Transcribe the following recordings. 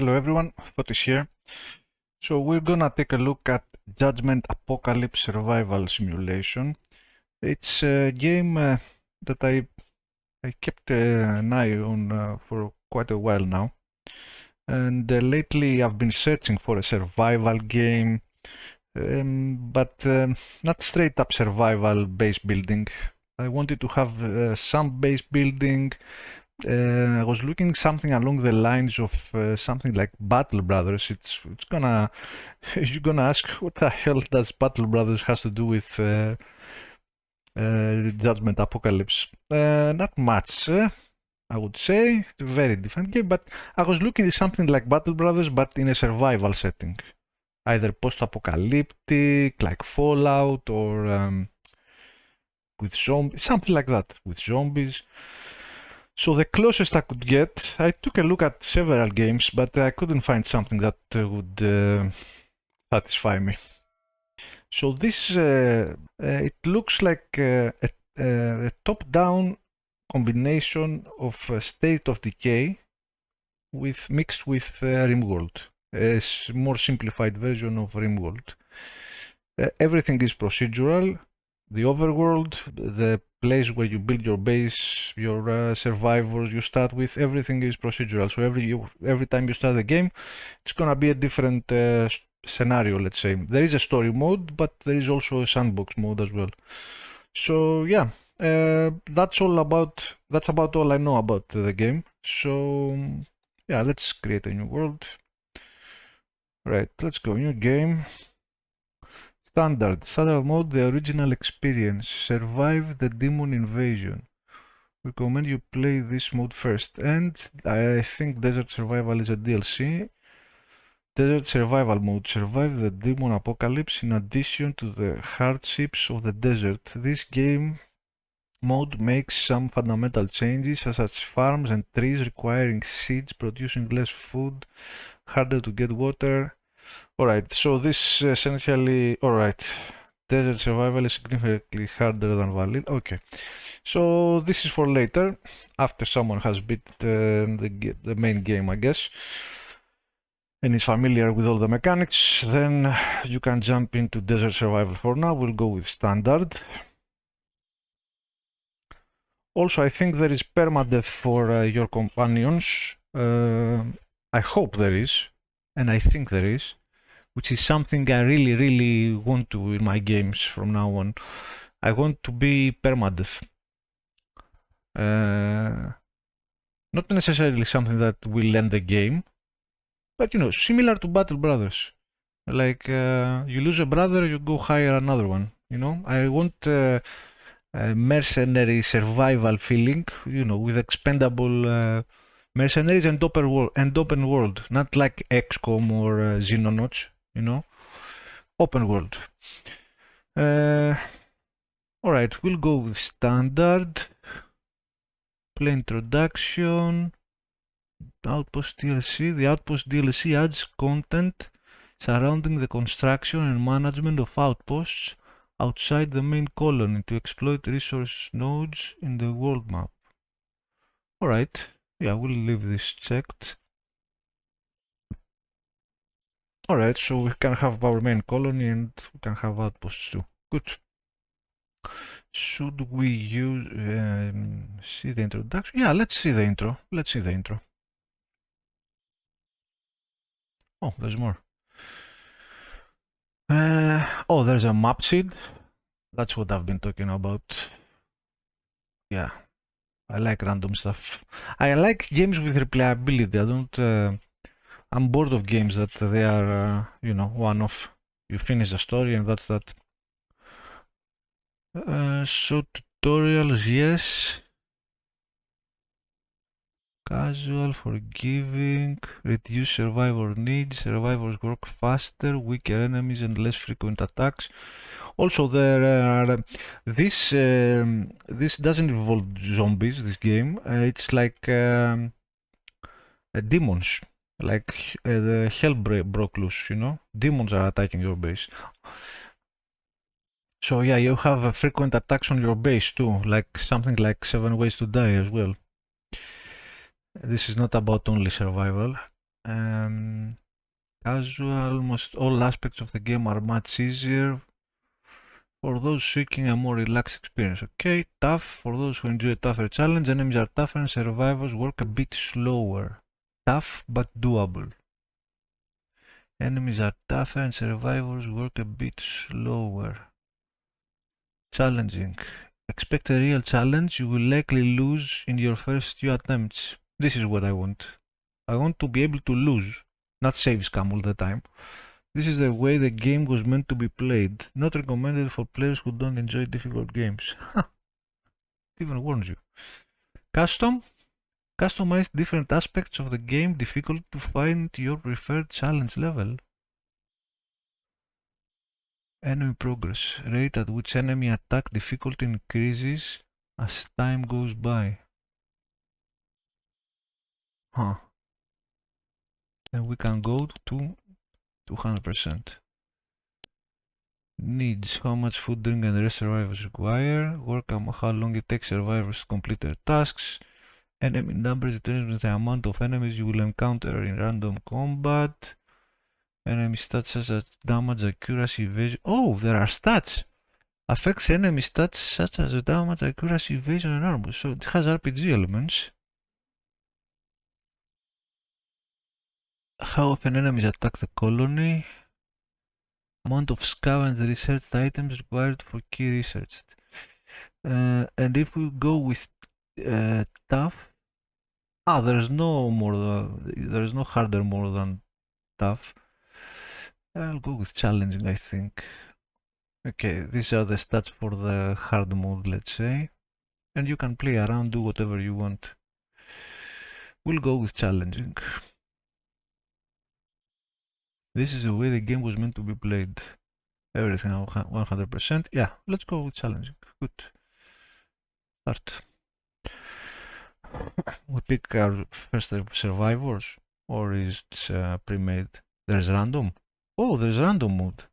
Hello everyone, Fotis here. So we're gonna take a look at Judgment Apocalypse Survival Simulation. It's a game that I kept an eye on for quite a while now. And lately I've been searching for a survival game, but not straight up survival base building. I wanted to have some base building. I was looking something along the lines of something like Battle Brothers. It's gonna you're gonna ask what the hell does Battle Brothers has to do with Judgment Apocalypse? Not much, I would say. Very different game, but I was looking at something like Battle Brothers, but in a survival setting, either post-apocalyptic, like Fallout, or with zombies, something like that, with zombies. So the closest I could get, I took a look at several games, but I couldn't find something that would satisfy me. So this, it looks like a top-down combination of State of Decay mixed with Rimworld, a more simplified version of Rimworld. Everything is procedural. The overworld, the place where you build your base, your survivors you start with, everything is procedural. So every time you start the game, it's gonna be a different scenario, let's say. There is a story mode, but there is also a sandbox mode as well. So yeah, that's about all I know about the game. So yeah, let's create a new world. Right, let's go, new game. Standard mode, the original experience. Survive the demon invasion. Recommend you play this mode first. And I think Desert Survival is a DLC. Desert Survival mode. Survive the demon apocalypse in addition to the hardships of the desert. This game mode makes some fundamental changes, such as farms and trees requiring seeds, producing less food, harder to get water. Alright, so this essentially, alright, Desert Survival is significantly harder than Vanilla. Okay, so this is for later, after someone has beat the main game, I guess, and is familiar with all the mechanics, then you can jump into Desert Survival. For now, we'll go with Standard. Also, I think there is permadeath for your companions. I hope there is, and I think there is, which is something I really want to in my games from now on. I want to be permadeath. Not necessarily something that will end the game, but you know, similar to Battle Brothers. Like you lose a brother, you go hire another one. You know, I want a mercenary survival feeling. You know, with expendable mercenaries and open world, not like XCOM or Xenonauts. You know, open world. Alright, we'll go with Standard. Play introduction. Outpost DLC. The Outpost DLC adds content surrounding the construction and management of outposts outside the main colony to exploit resource nodes in the world map. Alright, yeah, we'll leave this checked. Alright, so we can have our main colony and we can have outposts too. Good. Should we use see the introduction? Yeah, let's see the intro. Let's see the intro. Oh, there's more. Oh, there's a map seed. That's what I've been talking about. Yeah, I like random stuff. I like games with replayability. I don't. I'm bored of games that they are, you know, one-off. You finish the story and that's that. So tutorials, yes. Casual, forgiving, reduce survivor needs, survivors work faster, weaker enemies and less frequent attacks. Also, there are this doesn't involve zombies. This game, it's like demons. Like the hell broke loose, you know? Demons are attacking your base. So yeah, you have frequent attacks on your base too, like something like 7 Ways to Die as well. This is not about only survival. Casual, almost all aspects of the game are much easier for those seeking a more relaxed experience. Okay, tough, for those who enjoy a tougher challenge, enemies are tougher and survivors work a bit slower. Tough, but doable. Enemies are tougher and survivors work a bit slower. Challenging. Expect a real challenge, you will likely lose in your first few attempts. This is what I want. I want to be able to lose, not save scam all the time. This is the way the game was meant to be played, not recommended for players who don't enjoy difficult games. Huh, it even warns you. Custom. Customize different aspects of the game difficult to find your preferred challenge level. Enemy progress. Rate at which enemy attack difficulty increases as time goes by. Huh. And we can go to 200%. Needs. How much food, drink and rest survivors require. Work out how long it takes survivors to complete their tasks. Enemy numbers determines the amount of enemies you will encounter in random combat. Enemy stats such as damage, accuracy, evasion. Oh, there are stats! Affects enemy stats such as damage, accuracy, evasion and armor. So it has RPG elements. How often enemies attack the colony. Amount of scavenged researched items required for key research. And if we go with tough, there's no harder more than tough. I'll go with challenging, I think. Okay, these are the stats for the hard mode, let's say. And you can play around, do whatever you want. We'll go with challenging. This is the way the game was meant to be played. Everything 100%. Yeah, let's go with challenging. Good. Start. We pick our first survivors, or is it pre-made? There's random. Oh, there's random mode.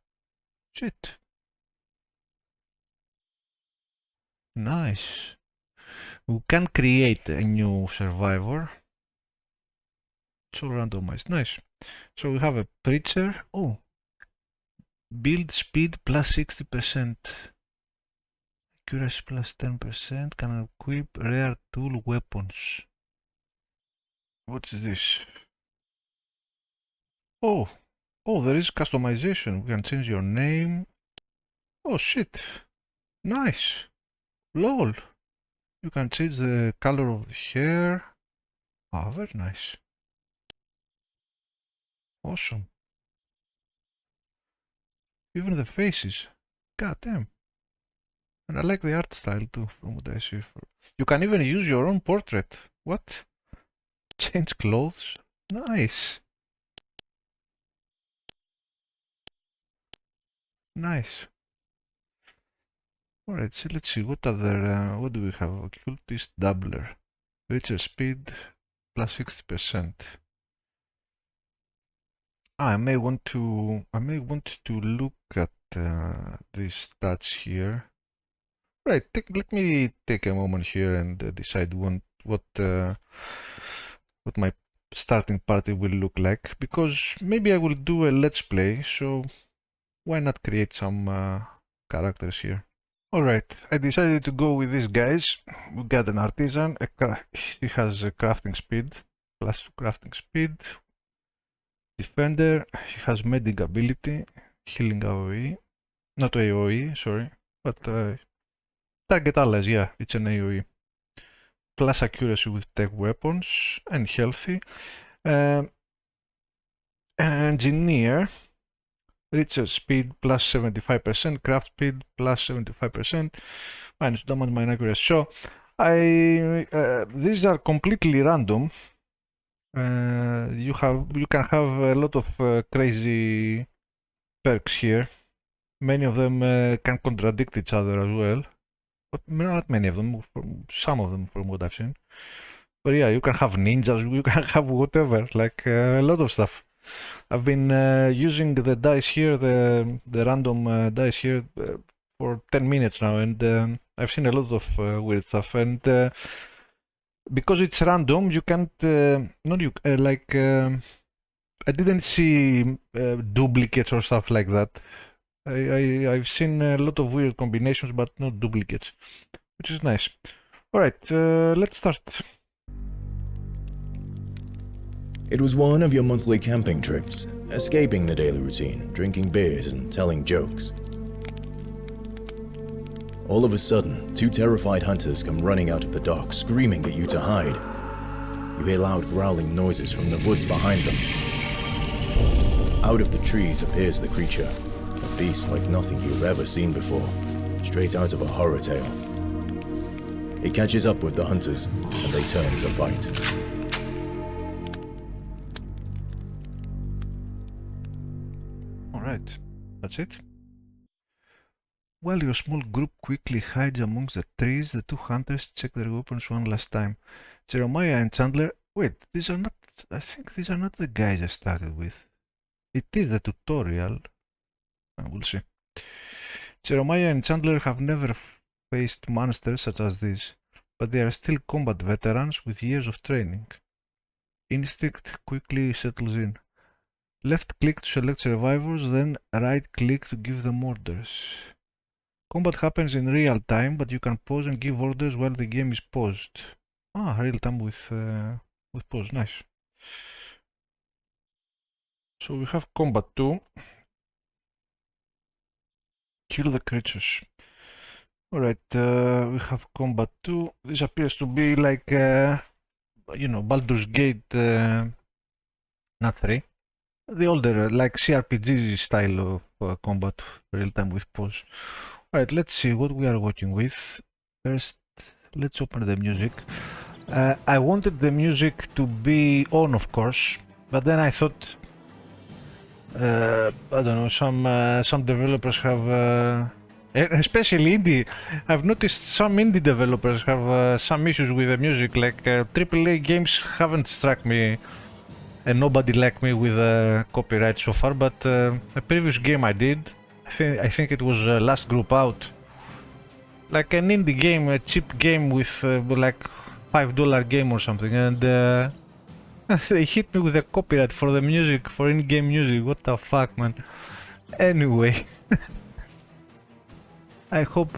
Shit. Nice. We can create a new survivor. It's all randomized. Nice. So we have a preacher. Oh. Build speed plus 60%. Accuracy plus 10%. Can equip rare tool weapons. What is this? Oh. Oh, there is customization. We can change your name. Oh shit. Nice. LOL. You can change the color of the hair. Ah, very nice. Awesome. Even the faces. God damn. And I like the art style too, from what I see. You can even use your own portrait. What? Change clothes? Nice. Nice. Alright, so let's see. What other, what do we have? Occultist Doubler. Richer speed plus 60%. I may want to look at these stats here. Right, let me take a moment here and decide what my starting party will look like, because maybe I will do a let's play, so why not create some characters here. Alright, I decided to go with these guys. We got an artisan, he has a crafting speed, plus 2 crafting speed. Defender, he has medic ability, healing AoE, not AoE, sorry, but target allies, yeah, it's an AoE. Plus accuracy with tech weapons and healthy. An engineer, richer speed plus 75%, craft speed plus 75%, minus damage, minus accuracy. So these are completely random. You can have a lot of crazy perks here. Many of them can contradict each other as well. But not many of them, some of them from what I've seen. But yeah, you can have ninjas, you can have whatever, like a lot of stuff. I've been using the dice here, the random dice here for 10 minutes now, and I've seen a lot of weird stuff. And because it's random, you can't, I didn't see duplicates or stuff like that. I've seen a lot of weird combinations, but not duplicates, which is nice. Alright, let's start. It was one of your monthly camping trips, escaping the daily routine, drinking beers and telling jokes. All of a sudden, two terrified hunters come running out of the dock, screaming at you to hide. You hear loud growling noises from the woods behind them. Out of the trees appears the creature, a beast like nothing you've ever seen before, straight out of a horror tale. It catches up with the hunters, and they turn to fight. Alright, that's it. While your small group quickly hides amongst the trees, the two hunters check their weapons one last time. Jeremiah and Chandler... Wait, these are not... I think these are not the guys I started with. It is the tutorial. We'll see. Jeremiah and Chandler have never faced monsters such as these, but they are still combat veterans with years of training. Instinct quickly settles in. Left click to select survivors, then right click to give them orders. Combat happens in real time, but you can pause and give orders while the game is paused. Ah, real time with pause, nice. So we have combat 2. Kill the creatures. Alright, we have combat 2. This appears to be like, you know, Baldur's Gate, not 3. The older, like CRPG style of combat, real time with pause. Alright, let's see what we are working with. First, let's open the music. I wanted the music to be on, of course, but then I thought, I don't know, some developers have, especially indie. I've noticed some indie developers have some issues with the music. Like AAA games haven't struck me, and nobody like me with copyright so far. But a previous game I did, I think it was Last Group Out, like an indie game, a cheap game with like $5 game or something, and they hit me with a copyright for the music, for in-game music. What the fuck, man? Anyway, I hope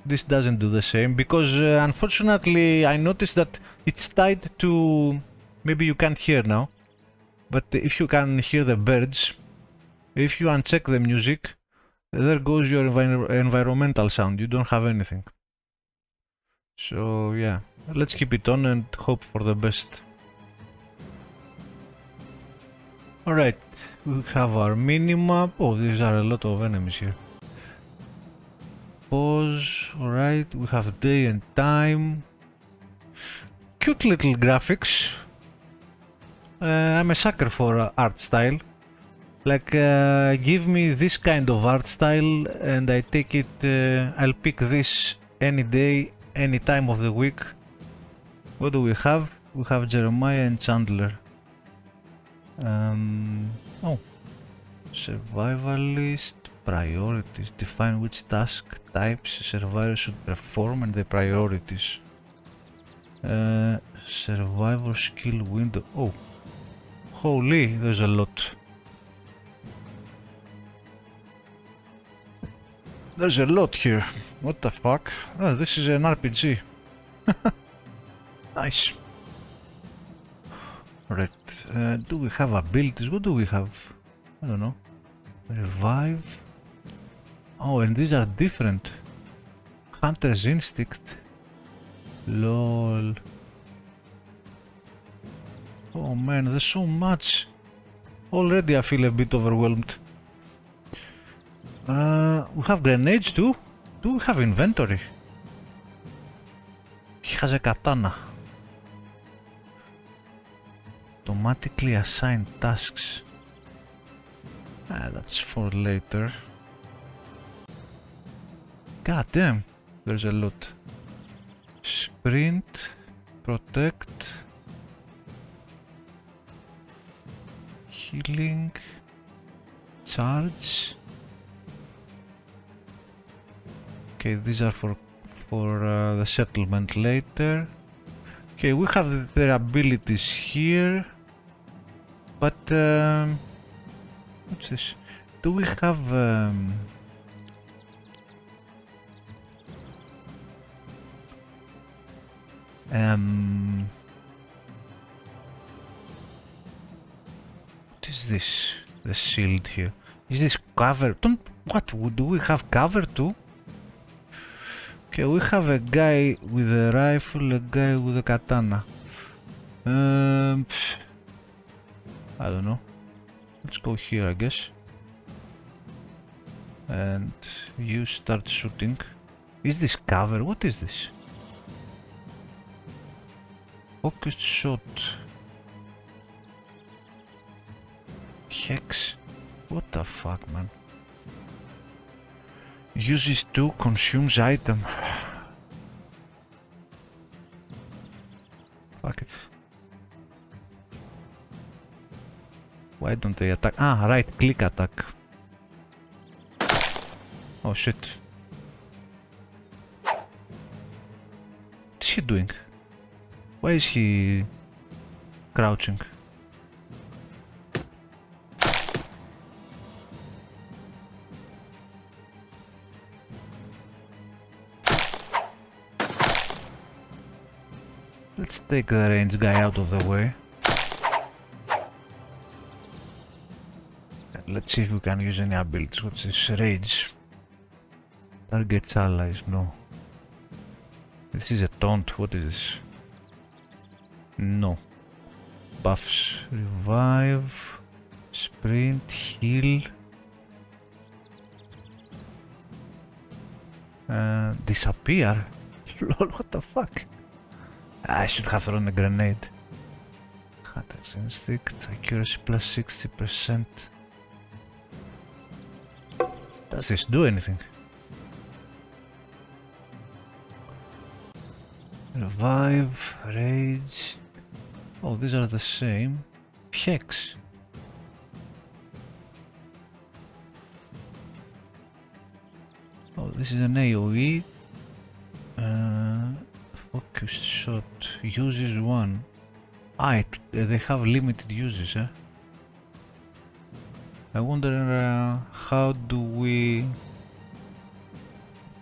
this doesn't do the same, because unfortunately I noticed that it's tied to... Maybe you can't hear now, but if you can hear the birds, if you uncheck the music, there goes your environmental sound. You don't have anything. So yeah, let's keep it on and hope for the best. Alright, we have our minimap. Oh, these are a lot of enemies here. Pause. Alright, we have day and time. Cute little graphics. I'm a sucker for art style. Like, give me this kind of art style and I take it, I'll pick this any day, any time of the week. What do we have? We have Jeremiah and Chandler. Oh, survivalist, priorities. Define which task types survivors should perform and the priorities. Survivor skill window. Oh, holy, there's a lot. There's a lot here. What the fuck? Oh, this is an RPG. Nice. Alright, do we have abilities? What do we have? I don't know. Revive. Oh, and these are different. Hunter's Instinct. LOL. Oh man, there's so much. Already I feel a bit overwhelmed. We have grenades too? Do we have inventory? He has a katana. Automatically assign tasks. That's for later. God damn, there's a lot. Sprint, protect, healing, charge. Okay, these are for the settlement later. Okay, we have their abilities here. But what's this? Do we have what is this? The shield here. Is this cover? Don't, what? Do we have cover too? Okay, we have a guy with a rifle, a guy with a katana. I don't know. Let's go here, I guess. And you start shooting. Is this cover? What is this? Focused shot. Hex. What the fuck, man? Uses 2, consumes item. Fuck it. Why don't they attack? Ah, right click attack. Oh shit. What is he doing? Why is he crouching? Let's take the range guy out of the way. And let's see if we can use any abilities. What's this? Rage. Targets allies. No. This is a taunt. What is this? No. Buffs. Revive. Sprint. Heal. Disappear? Lol, what the fuck? I should have thrown a grenade. Attacks instinct, accuracy plus 60%. Does this do anything? Revive, rage. Oh, these are the same. Hex. Oh, this is an AoE. Focused shot uses 1. Ah, they have limited uses, eh? I wonder how do we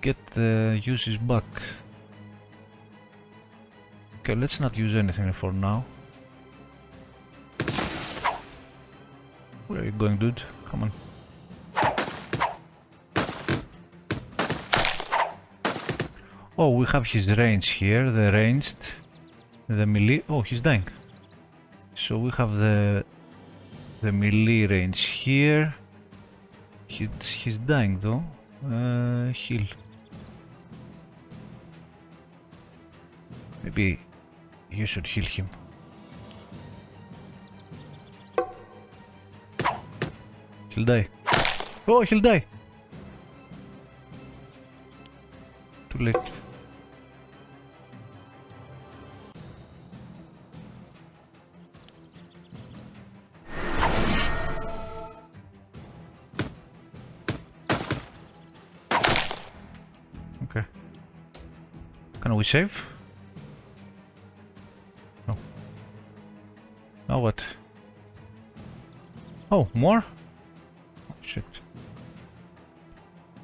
get the uses back? Okay, let's not use anything for now. Where are you going, dude? Come on. Oh, we have his range here, the ranged, the melee. Oh, he's dying. So we have the melee range here. He's dying though. Heal. Maybe you should heal him. He'll die. Oh, he'll die. Too late. Okay. Can we save? No. Now what? Oh, more? Oh, shit.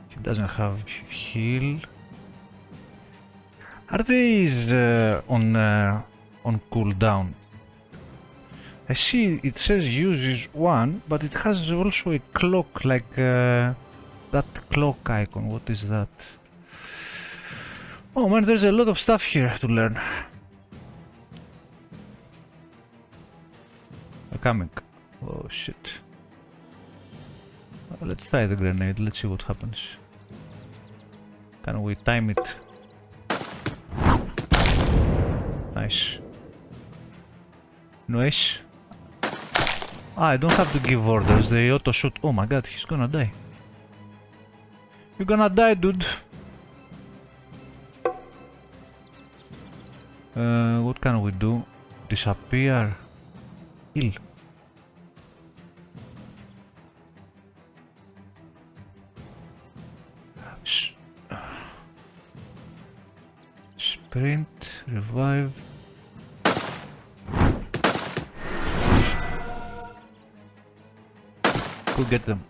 He doesn't have heal. Are these on cooldown? I see it says uses 1, but it has also a clock like that clock icon. What is that? Oh man, there's a lot of stuff here to learn. They're coming. Oh shit. Let's try the grenade, let's see what happens. Can we time it? Nice. Nice. Ah, I don't have to give orders, they auto shoot. Oh my god, he's gonna die. You're gonna die, dude. What can we do? Disappear. Heal. Sprint, revive. Go get them.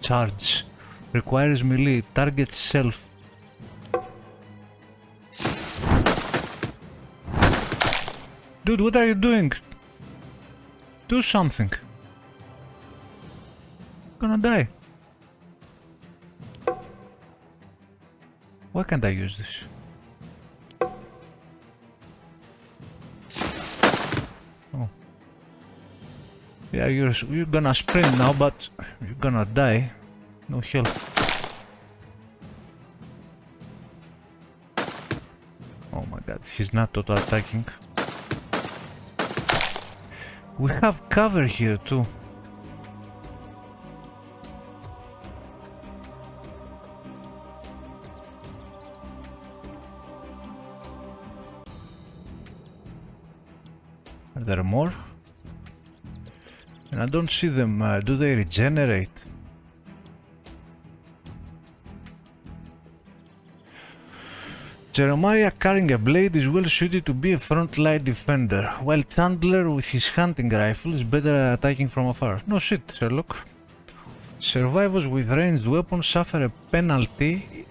Charge. Requires melee. Target self. Dude, what are you doing? Do something. I'm gonna die. Why can't I use this? Oh. Yeah, you're gonna sprint now, but you're gonna die. No health. Oh my god, he's not auto-attacking. We have cover here too. Are there more? And I don't see them. Do they regenerate? Jeremiah carrying a blade is well suited to be a front-line defender, while Chandler with his hunting rifle is better at attacking from afar. No shit, Sherlock. Survivors with ranged weapons suffer a penalty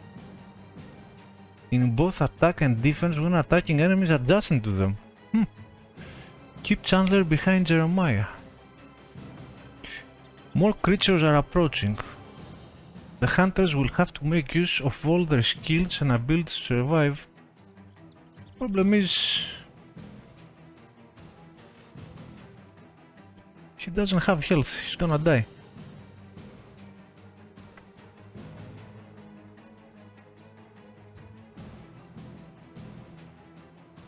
in both attack and defense when attacking enemies adjacent to them. Keep Chandler behind Jeremiah. More creatures are approaching. The hunters will have to make use of all their skills and abilities to survive. Problem is, he doesn't have health. He's gonna die.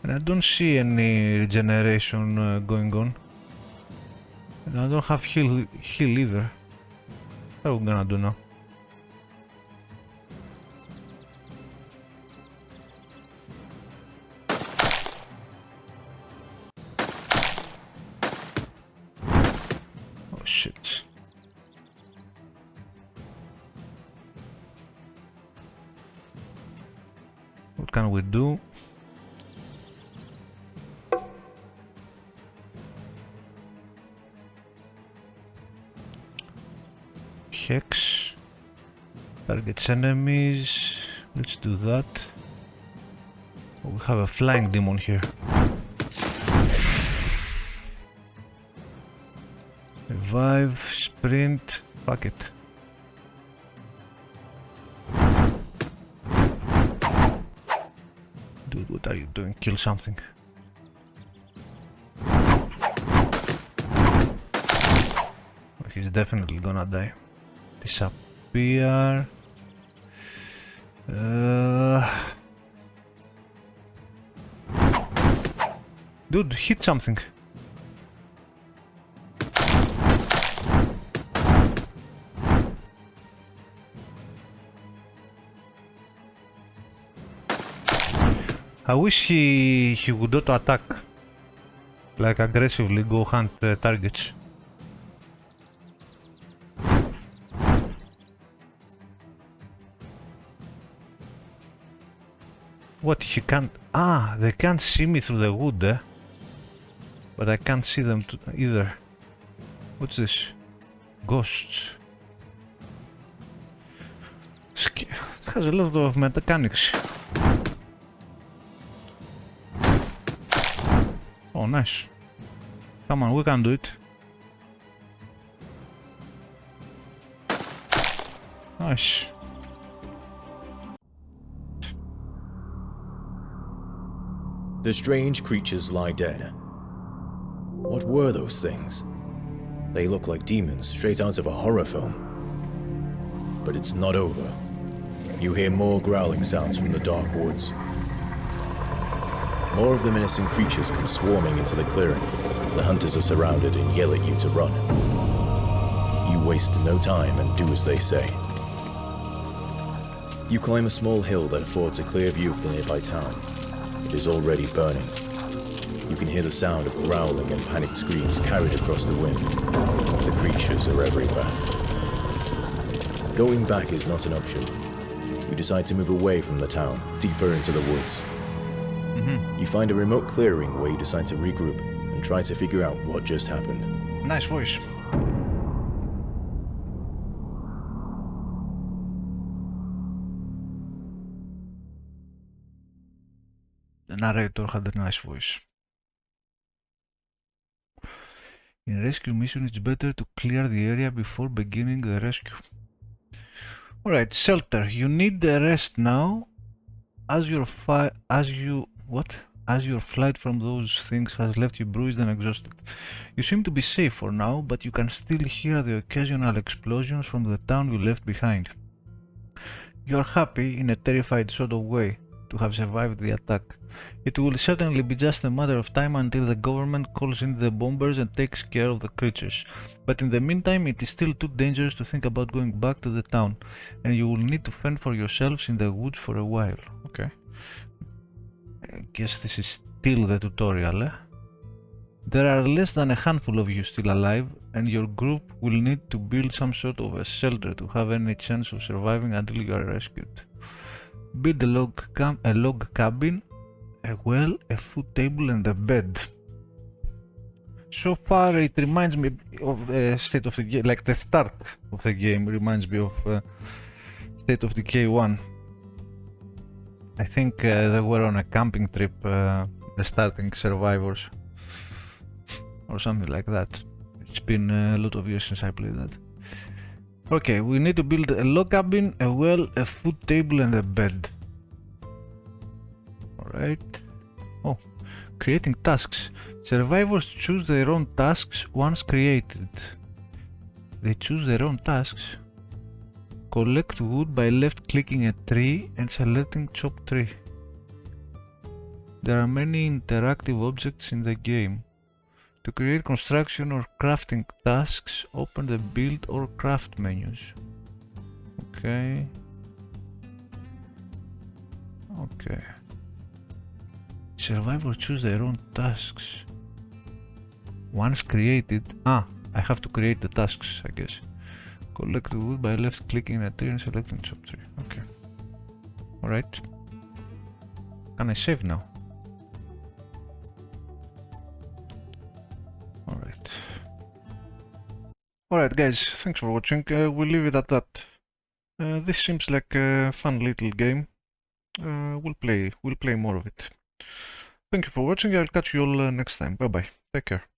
And I don't see any regeneration going on. And I don't have heal either. What are we gonna do now? Oh shit. What can we do? Hex. Targets enemies. Let's do that. Oh, we have a flying demon here. Revive, sprint, fuck it. Dude, what are you doing? Kill something. He's definitely gonna die. Disappear. Dude, hit something. I wish he would auto attack, like aggressively go hunt targets. What, he can't... Ah, they can't see me through the wood, eh? But I can't see them either. What's this? Ghosts. It has a lot of mechanics. Oh, nice. Come on, we can do it. Nice. The strange creatures lie dead. What were those things? They look like demons straight out of a horror film. But it's not over. You hear more growling sounds from the dark woods. More of the menacing creatures come swarming into the clearing. The hunters are surrounded and yell at you to run. You waste no time and do as they say. You climb a small hill that affords a clear view of the nearby town. It is already burning. You can hear the sound of growling and panicked screams carried across the wind. The creatures are everywhere. Going back is not an option. You decide to move away from the town, deeper into the woods. You find a remote clearing where you decide to regroup and and try to figure out what just happened. Nice voice. The narrator had a nice voice. In rescue mission, it's better to clear the area before beginning the rescue. Alright, shelter. You need the rest now, as your flight from those things has left you bruised and exhausted. You seem to be safe for now, but you can still hear the occasional explosions from the town you left behind. You are happy, in a terrified sort of way, to have survived the attack. It will certainly be just a matter of time until the government calls in the bombers and takes care of the creatures. But in the meantime, it is still too dangerous to think about going back to the town, and you will need to fend for yourselves in the woods for a while. Okay. I guess this is still the tutorial, eh? There are less than a handful of you still alive, and your group will need to build some sort of a shelter to have any chance of surviving until you are rescued. Build a log cabin, a well, a food table, and a bed. So far, it reminds me of the State of the Game, like the start of the game reminds me of State of Decay 1. I think they were on a camping trip, the starting survivors, or something like that. It's been a lot of years since I played that. Okay, we need to build a log cabin, a well, a food table, and a bed. Alright. Oh, creating tasks. Survivors choose their own tasks once created. They choose their own tasks. Collect wood by left-clicking a tree and selecting chop tree. There are many interactive objects in the game. To create construction or crafting tasks, open the build or craft menus. Okay. Okay. Survivors choose their own tasks. Once created, I have to create the tasks, I guess. Collect wood by left clicking a tree and selecting chop tree. Okay. Alright. Can I save now? Alright. Alright guys, thanks for watching. We'll leave it at that. This seems like a fun little game. We'll play more of it. Thank you for watching. I'll catch you all next time. Bye bye. Take care.